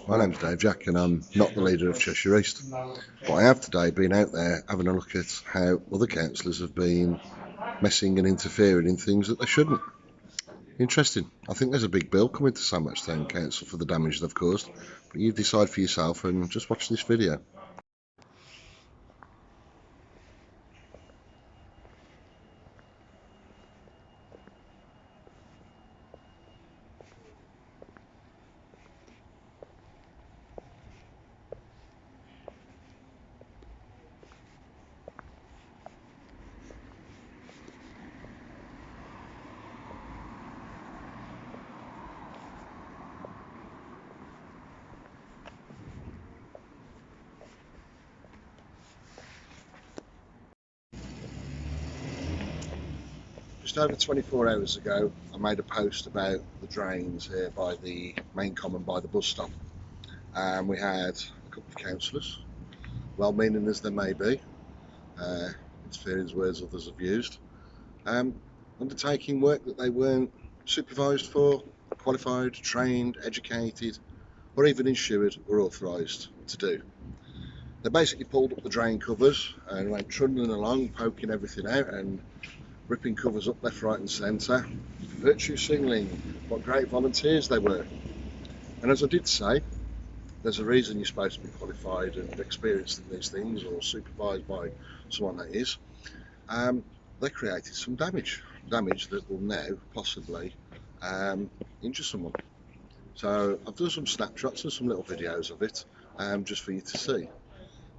My name's Dave Jack and I'm not the leader of Cheshire East, but I have today been out there having a look at how other councillors have been messing and interfering in things that they shouldn't. Interesting. I think there's a big bill coming to Sandbach Town Council for the damage they've caused, but you decide for yourself and just watch this video. Just over 24 hours ago, I made a post about the drains here by the main common by the bus stop. And we had a couple of councillors, well-meaning as they may be, interfering words others have used, undertaking work that they weren't supervised for, qualified, trained, educated, or even insured or authorised to do. They basically pulled up the drain covers and went trundling along, poking everything out and ripping covers up left, right and centre, virtue signalling what great volunteers they were. And as I did say, there's a reason you're supposed to be qualified and experienced in these things, or supervised by someone that is. They created some damage that will now possibly injure someone. So I've done some snapshots and some little videos of it, just for you to see.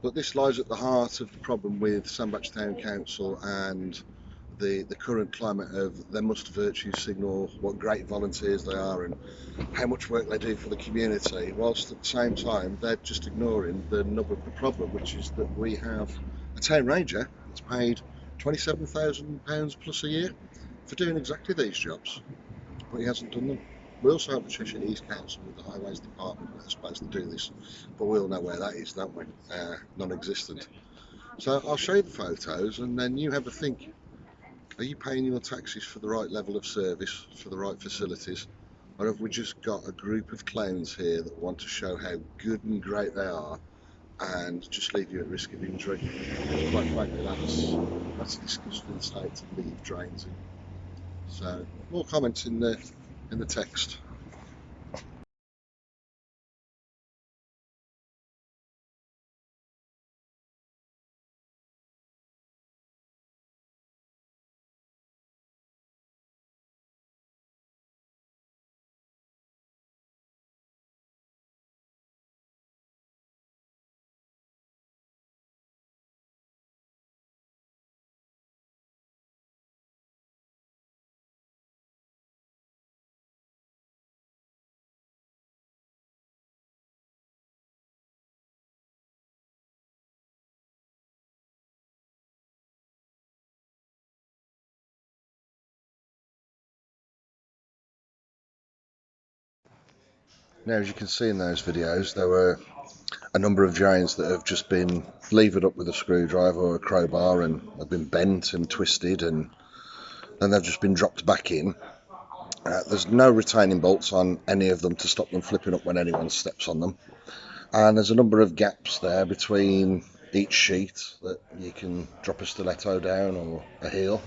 But this lies at the heart of the problem with Sandbach Town Council and the current climate of they must virtue signal what great volunteers they are and how much work they do for the community, whilst at the same time they're just ignoring the nub of the problem, which is that we have a town ranger that's paid £27,000 plus a year for doing exactly these jobs, but he hasn't done them. We also have the Cheshire East Council with the Highways Department that are supposed to do this, but we all know where that is, don't we? Non-existent. So I'll show you the photos and then you have a think. Are you paying your taxes for the right level of service, for the right facilities? Or have we just got a group of clowns here that want to show how good and great they are and just leave you at risk of injury? Quite frankly, that's a disgusting state to leave drains in. So, more comments in the text. Now, as you can see in those videos, there were a number of drains that have just been levered up with a screwdriver or a crowbar and have been bent and twisted, and then they've just been dropped back in. There's no retaining bolts on any of them to stop them flipping up when anyone steps on them, and there's a number of gaps there between each sheet that you can drop a stiletto down or a heel.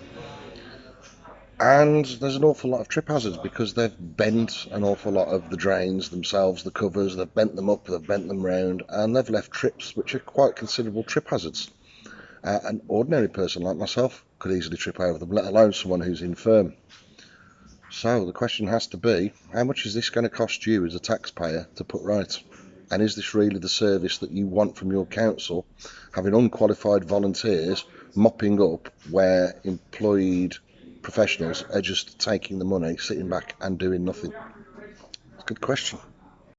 And there's an awful lot of trip hazards because they've bent an awful lot of the drains themselves, the covers, they've bent them up, they've bent them round, and they've left trips which are quite considerable trip hazards. An ordinary person like myself could easily trip over them, let alone someone who's infirm. So the question has to be, how much is this going to cost you as a taxpayer to put right? And is this really the service that you want from your council, having unqualified volunteers mopping up where employed professionals are just taking the money, sitting back and doing nothing? It's a good question.